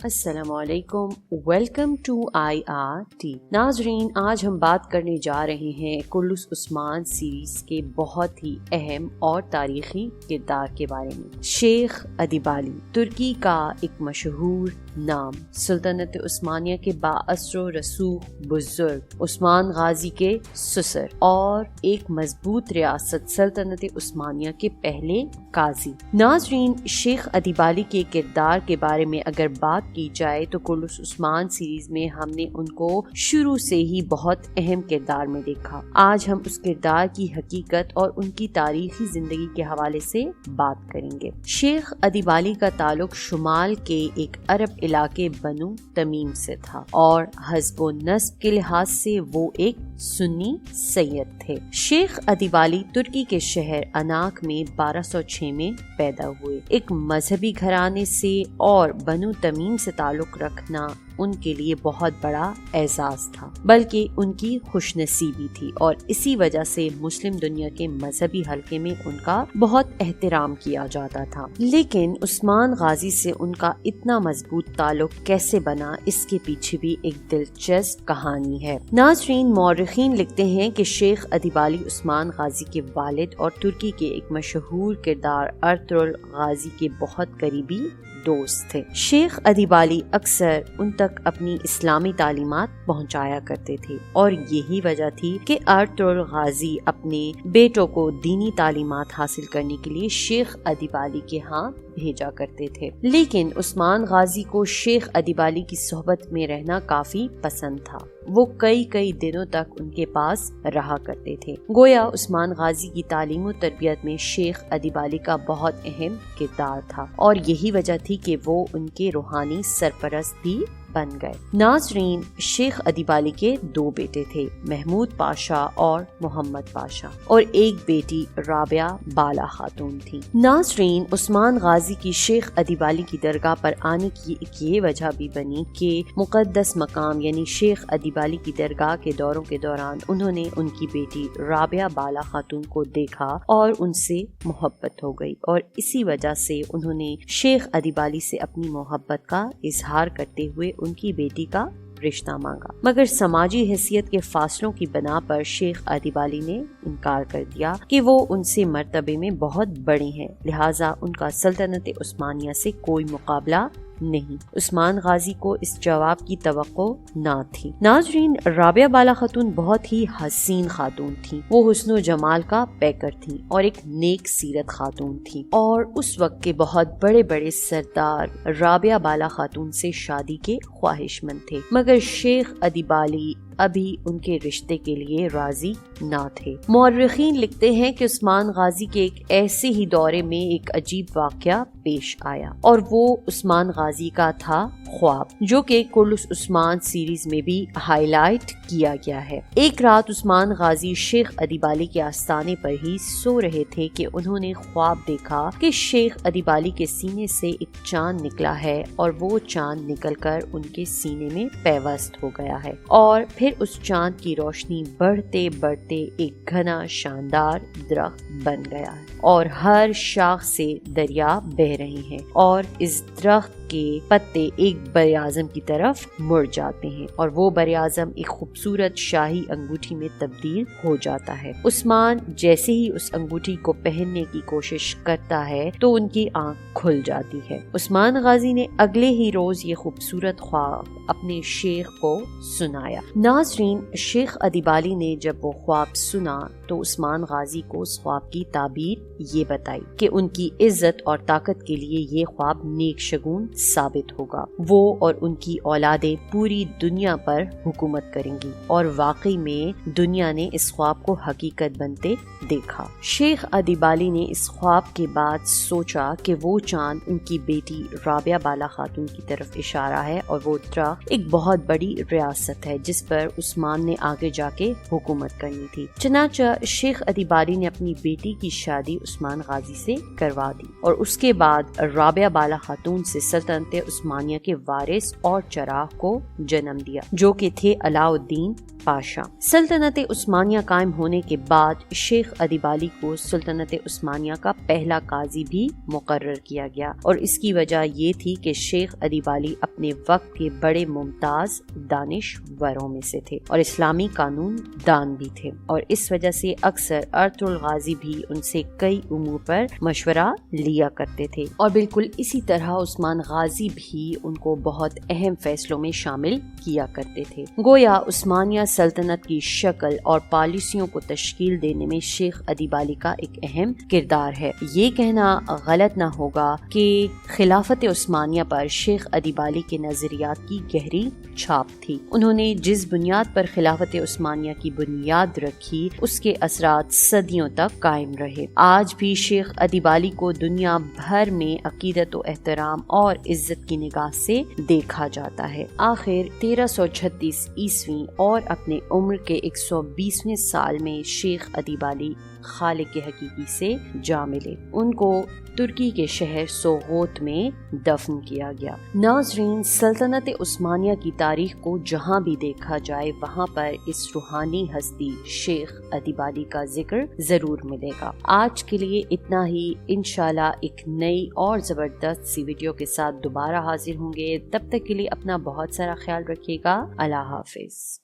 السلام علیکم، welcome to IRT۔ ناظرین، آج ہم بات کرنے جا رہے ہیں کلث عثمان سیریز کے بہت ہی اہم اور تاریخی کردار کے بارے میں۔ شیخ ادیبالی ترکی کا ایک مشہور نام، سلطنت عثمانیہ کے بااثر و رسوخ بزرگ عثمان غازی کے سسر اور ایک مضبوط ریاست سلطنت عثمانیہ کے پہلے قاضی۔ ناظرین، شیخ ادیبالی کے کردار کے بارے میں اگر بات کی جائے تو کلث عثمان سیریز میں ہم نے ان کو شروع سے ہی بہت اہم کردار میں دیکھا۔ آج ہم اس کردار کی حقیقت اور ان کی تاریخی زندگی کے حوالے سے بات کریں گے۔ شیخ ادیبالی کا تعلق شمال کے ایک عرب علاقے بنو تمیم سے تھا اور حسب و نسب کے لحاظ سے وہ ایک سنی سید تھے۔ شیخ ادیبالی ترکی کے شہر اناک میں 1206 میں پیدا ہوئے۔ ایک مذہبی گھرانے سے اور بنو تمیم سے تعلق رکھنا ان کے لیے بہت بڑا اعزاز تھا، بلکہ ان کی خوش نصیبی تھی، اور اسی وجہ سے مسلم دنیا کے مذہبی حلقے میں ان کا بہت احترام کیا جاتا تھا۔ لیکن عثمان غازی سے ان کا اتنا مضبوط تعلق کیسے بنا، اس کے پیچھے بھی ایک دلچسپ کہانی ہے۔ ناظرین، مورخین لکھتے ہیں کہ شیخ ادیبالی عثمان غازی کے والد اور ترکی کے ایک مشہور کردار ارطغرل غازی کے بہت قریبی دوست تھے۔ شیخ ادیبالی اکثر ان تک اپنی اسلامی تعلیمات پہنچایا کرتے تھے، اور یہی وجہ تھی کہ ارطغرل غازی اپنے بیٹوں کو دینی تعلیمات حاصل کرنے کے لیے شیخ ادیبالی کے ہاں بھیجا کرتے تھے۔ لیکن عثمان غازی کو شیخ ادیبالی کی صحبت میں رہنا کافی پسند تھا۔ وہ کئی دنوں تک ان کے پاس رہا کرتے تھے۔ گویا عثمان غازی کی تعلیم و تربیت میں شیخ ادیبالی کا بہت اہم کردار تھا، اور یہی وجہ تھی کہ وہ ان کے روحانی سرپرست بھی بن گئے۔ ناظرین، شیخ ادیبالی کے 2 بیٹے تھے، محمود پاشا اور محمد پاشا، اور ایک بیٹی رابعہ بالا خاتون تھی۔ ناظرین، عثمان غازی کی شیخ ادیبالی کی درگاہ پر آنے کی ایک یہ وجہ بھی بنی کہ مقدس مقام یعنی شیخ ادیبالی کی درگاہ کے دوروں کے دوران انہوں نے ان کی بیٹی رابعہ بالا خاتون کو دیکھا اور ان سے محبت ہو گئی، اور اسی وجہ سے انہوں نے شیخ ادیبالی سے اپنی محبت کا اظہار کرتے ہوئے ان کی بیٹی کا رشتہ مانگا، مگر سماجی حیثیت کے فاصلوں کی بنا پر شیخ ادیبالی نے انکار کر دیا کہ وہ ان سے مرتبے میں بہت بڑے ہیں، لہٰذا ان کا سلطنت عثمانیہ سے کوئی مقابلہ نہیں۔ عثمان غازی کو اس جواب کی توقع نہ تھی۔ ناظرین، رابعہ بالا خاتون بہت ہی حسین خاتون تھی۔ وہ حسن و جمال کا پیکر تھی اور ایک نیک سیرت خاتون تھی، اور اس وقت کے بہت بڑے سردار رابعہ بالا خاتون سے شادی کے خواہش مند تھے، مگر شیخ ادیبالی ابھی ان کے رشتے کے لیے راضی نہ تھے۔ مورخین لکھتے ہیں کہ عثمان غازی کے ایک ایسے ہی دورے میں ایک عجیب واقعہ پیش آیا، اور وہ عثمان غازی کا تھا خواب، جو کہ کلث عثمان سیریز میں بھی ہائی لائٹ کیا گیا ہے۔ ایک رات عثمان غازی شیخ ادیبالی کے آستانے پر ہی سو رہے تھے کہ انہوں نے خواب دیکھا کہ شیخ ادیبالی کے سینے سے ایک چاند نکلا ہے، اور وہ چاند نکل کر ان کے سینے میں پیوست ہو گیا ہے، اور پھر اس چاند کی روشنی بڑھتے ایک گھنا شاندار درخت بن گیا ہے، اور ہر شاخ سے دریا بہہ رہے ہیں، اور اس درخت کے پتے ایک بر اعظم کی طرف مڑ جاتے ہیں، اور وہ بر اعظم ایک خوبصورت شاہی انگوٹھی میں تبدیل ہو جاتا ہے۔ عثمان جیسے ہی اس انگوٹھی کو پہننے کی کوشش کرتا ہے تو ان کی آنکھ کھل جاتی ہے۔ عثمان غازی نے اگلے ہی روز یہ خوبصورت خواب اپنے شیخ کو سنایا۔ ناظرین، شیخ ادیبالی نے جب وہ خواب سنا تو عثمان غازی کو اس خواب کی تعبیر یہ بتائی کہ ان کی عزت اور طاقت کے لیے یہ خواب نیک شگون ثابت ہوگا۔ وہ اور ان کی اولادیں پوری دنیا پر حکومت کریں گی، اور واقعی میں دنیا نے اس خواب کو حقیقت بنتے دیکھا۔ شیخ ادیبالی نے اس خواب کے بعد سوچا کہ وہ چاند ان کی بیٹی رابعہ بالا خاتون کی طرف اشارہ ہے، اور وہ درخت ایک بہت بڑی ریاست ہے جس پر عثمان نے آگے جا کے حکومت کرنی تھی۔ چنانچہ شیخ ادیب علی نے اپنی بیٹی کی شادی عثمان غازی سے کروا دی اور اس کے بعد رابعہ بالا خاتون سے سلطنت عثمانیہ کے وارث اور چراغ کو جنم دیا، جو کہ تھے علاء الدین پاشا۔ سلطنت عثمانیہ قائم ہونے کے بعد شیخ ادیب علی کو سلطنت عثمانیہ کا پہلا قاضی بھی مقرر کیا گیا، اور اس کی وجہ یہ تھی کہ شیخ ادیب علی اپنے وقت کے بڑے ممتاز دانشوروں میں سے تھے اور اسلامی قانون دان بھی تھے، اور اس وجہ سے اکثر ارطغرل غازی بھی ان سے کئی امور پر مشورہ لیا کرتے تھے، اور بالکل اسی طرح عثمان غازی بھی ان کو بہت اہم فیصلوں میں شامل کیا کرتے تھے۔ گویا عثمانیہ سلطنت کی شکل اور پالیسیوں کو تشکیل دینے میں شیخ ادیب علی کا ایک اہم کردار ہے۔ یہ کہنا غلط نہ ہوگا کہ خلافت عثمانیہ پر شیخ ادیب علی کے نظریات کی گہری چھاپ تھی۔ انہوں نے جس بنیاد پر خلافت عثمانیہ کی بنیاد رکھی، اس کے اثرات صدیوں تک قائم رہے۔ آج بھی شیخ ادیب علی کو دنیا بھر میں عقیدت و احترام اور عزت کی نگاہ سے دیکھا جاتا ہے۔ آخر 1336 عیسوی اور اپنے عمر کے 120ویں سال میں شیخ ادیب علی خالق حقیقی سے جا ملے۔ ان کو ترکی کے شہر سوغوت میں دفن کیا گیا۔ ناظرین، سلطنت عثمانیہ کی تاریخ کو جہاں بھی دیکھا جائے وہاں پر اس روحانی ہستی شیخ ادیب علی کا ذکر ضرور ملے گا۔ آج کے لیے اتنا ہی، انشاءاللہ ایک نئی اور زبردست سی ویڈیو کے ساتھ دوبارہ حاضر ہوں گے۔ تب تک کے لیے اپنا بہت سارا خیال رکھیے گا۔ اللہ حافظ۔